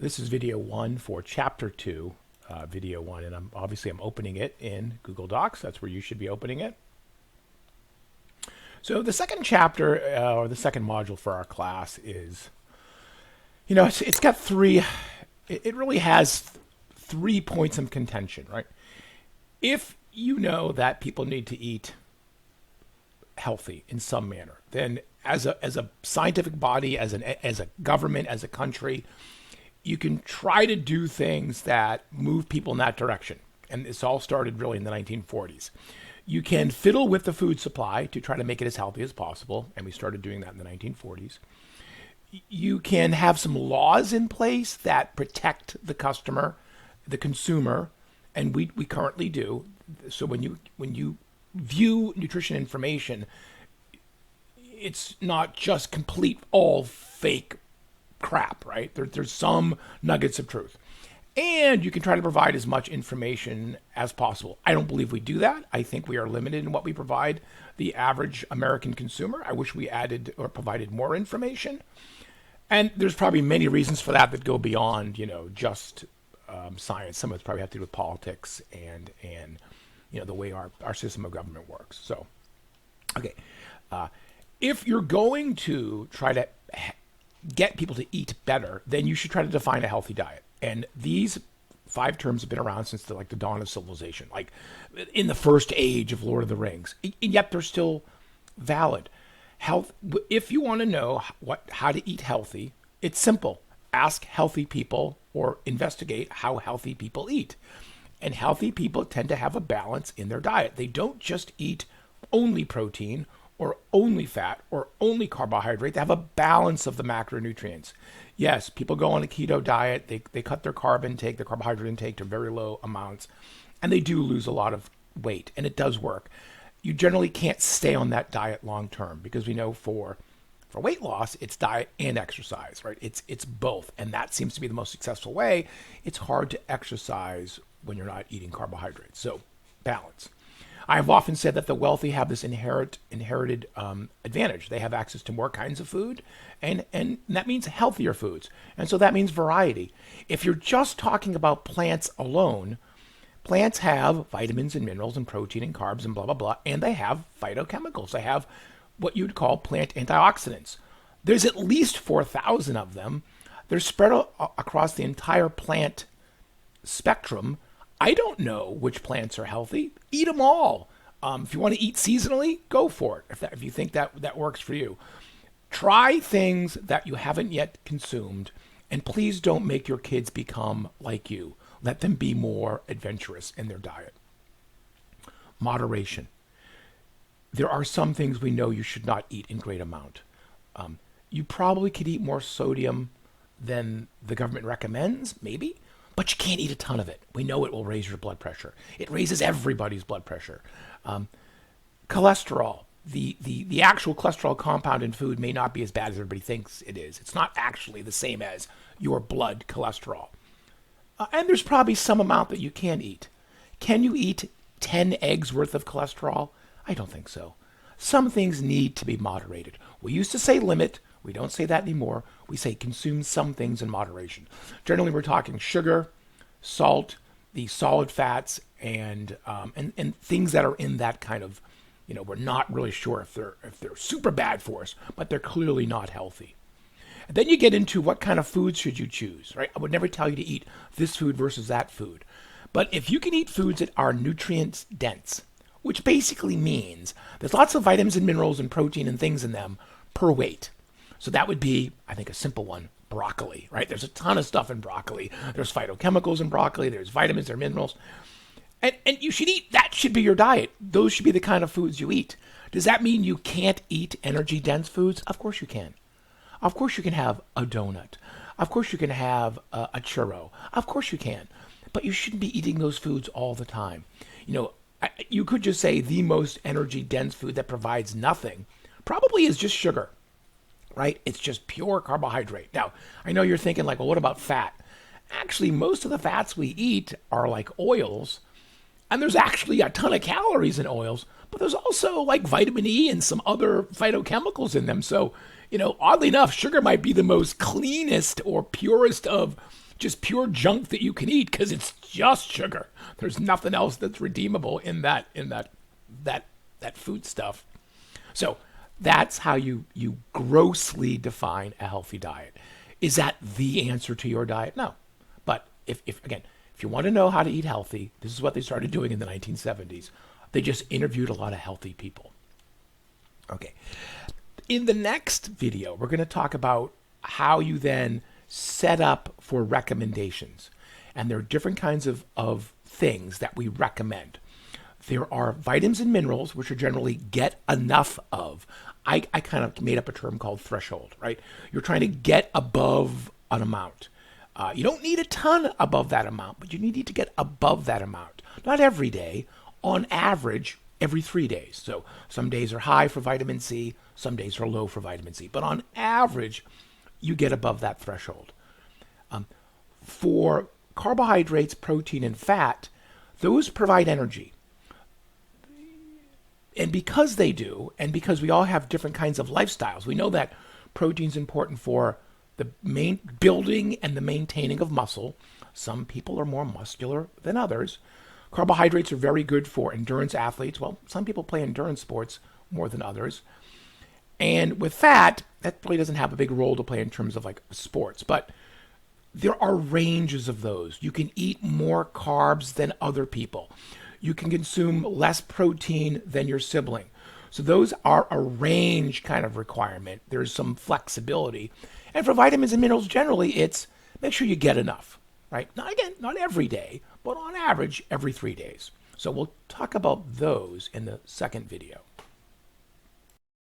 This is video one for chapter two, video one, and I'm opening it in Google Docs. That's where you should be opening it. So the second chapter or the second module for our class is, it's got three. It really has 3 points of contention, right? If you know that people need to eat healthy in some manner, then as a scientific body, as a government, as a country, you can try to do things that move people in that direction. And this all started really in the 1940s. You can fiddle with the food supply to try to make it as healthy as possible, and we started doing that in the 1940s. You can have some laws in place that protect the customer, the consumer, and we currently do. So when you view nutrition information, it's not just complete all fake crap, right? There's some nuggets of truth. And you can try to provide as much information as possible. I don't believe we do that. I think we are limited in what we provide the average American consumer. I wish we added or provided more information. And there's probably many reasons for that go beyond, just science. Some of it's probably have to do with politics and the way our system of government works. So, okay. If you're going to try to get people to eat better, then you should try to define a healthy diet. And these 5 terms have been around since the dawn of civilization, like in the first age of Lord of the Rings. And yet they're still valid. Health. If you want to know how to eat healthy, it's simple. Ask healthy people or investigate how healthy people eat. And healthy people tend to have a balance in their diet. They don't just eat only protein or only fat or only carbohydrate. They have a balance of the macronutrients. Yes, people go on a keto diet. They cut their carb intake, their carbohydrate intake to very low amounts, and they do lose a lot of weight, and it does work. You generally can't stay on that diet long term because we know for weight loss, it's diet and exercise, right? It's both, and that seems to be the most successful way. It's hard to exercise when you're not eating carbohydrates, so balance. I have often said that the wealthy have this inherited advantage. They have access to more kinds of food, and that means healthier foods. And so that means variety. If you're just talking about plants alone, plants have vitamins and minerals and protein and carbs and blah, blah, blah, and they have phytochemicals. They have what you'd call plant antioxidants. There's at least 4,000 of them. They're spread across the entire plant spectrum. I don't know which plants are healthy. Eat them all. If you want to eat seasonally, go for it. If you think that works for you. Try things that you haven't yet consumed, and please don't make your kids become like you. Let them be more adventurous in their diet. Moderation. There are some things we know you should not eat in great amount. You probably could eat more sodium than the government recommends, maybe. But you can't eat a ton of it. We know it will raise your blood pressure. It raises everybody's blood pressure. Cholesterol. The actual cholesterol compound in food may not be as bad as everybody thinks it is. It's not actually the same as your blood cholesterol. And there's probably some amount that you can eat. Can you eat 10 eggs worth of cholesterol? I don't think so. Some things need to be moderated. We used to say limit. We don't say that anymore. We say consume some things in moderation. Generally, we're talking sugar, salt, the solid fats, and things that are in that kind of, we're not really sure if they're super bad for us, but they're clearly not healthy. And then you get into what kind of foods should you choose, right? I would never tell you to eat this food versus that food. But if you can eat foods that are nutrients dense, which basically means there's lots of vitamins and minerals and protein and things in them per weight. So that would be, I think, a simple one, broccoli, right? There's a ton of stuff in broccoli. There's phytochemicals in broccoli. There's vitamins, there's minerals. And you should eat, that should be your diet. Those should be the kind of foods you eat. Does that mean you can't eat energy-dense foods? Of course you can. Of course you can have a donut. Of course you can have a churro. Of course you can. But you shouldn't be eating those foods all the time. You could just say the most energy-dense food that provides nothing probably is just sugar. Right? It's just pure carbohydrate. Now, I know you're thinking well, what about fat? Actually, most of the fats we eat are like oils, and there's actually a ton of calories in oils, but there's also vitamin E and some other phytochemicals in them. So, oddly enough, sugar might be the most cleanest or purest of just pure junk that you can eat because it's just sugar. There's nothing else that's redeemable in that food stuff. So that's how you grossly define a healthy diet. Is that the answer to your diet? No. But if you want to know how to eat healthy, this is what they started doing in the 1970s. They just interviewed a lot of healthy people. Okay. In the next video, we're going to talk about how you then set up for recommendations. And there are different kinds of things that we recommend. There are vitamins and minerals, which are generally get enough of. I kind of made up a term called threshold, right? You're trying to get above an amount. You don't need a ton above that amount, but you need to get above that amount. Not every day, on average, every 3 days. So some days are high for vitamin C, some days are low for vitamin C. But on average, you get above that threshold. For carbohydrates, protein, and fat, those provide energy. And because they do, and because we all have different kinds of lifestyles, we know that protein is important for the main building and the maintaining of muscle. Some people are more muscular than others. Carbohydrates are very good for endurance athletes. Well, some people play endurance sports more than others. And with fat, that really doesn't have a big role to play in terms of like sports. But there are ranges of those. You can eat more carbs than other people. You can consume less protein than your sibling. So those are a range kind of requirement. There's some flexibility. And for vitamins and minerals, generally, it's make sure you get enough, right? Now, again, not every day, but on average, every 3 days. So we'll talk about those in the second video.